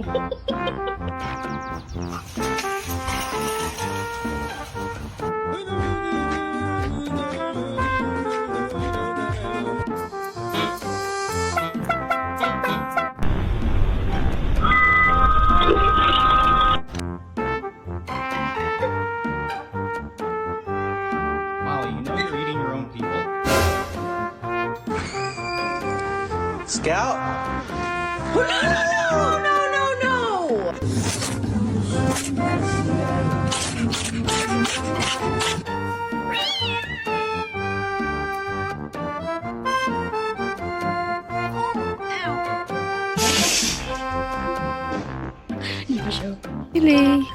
Molly, you know you're eating your own people. Scout? No, no, no, no, no! Hindi pa siya. Really?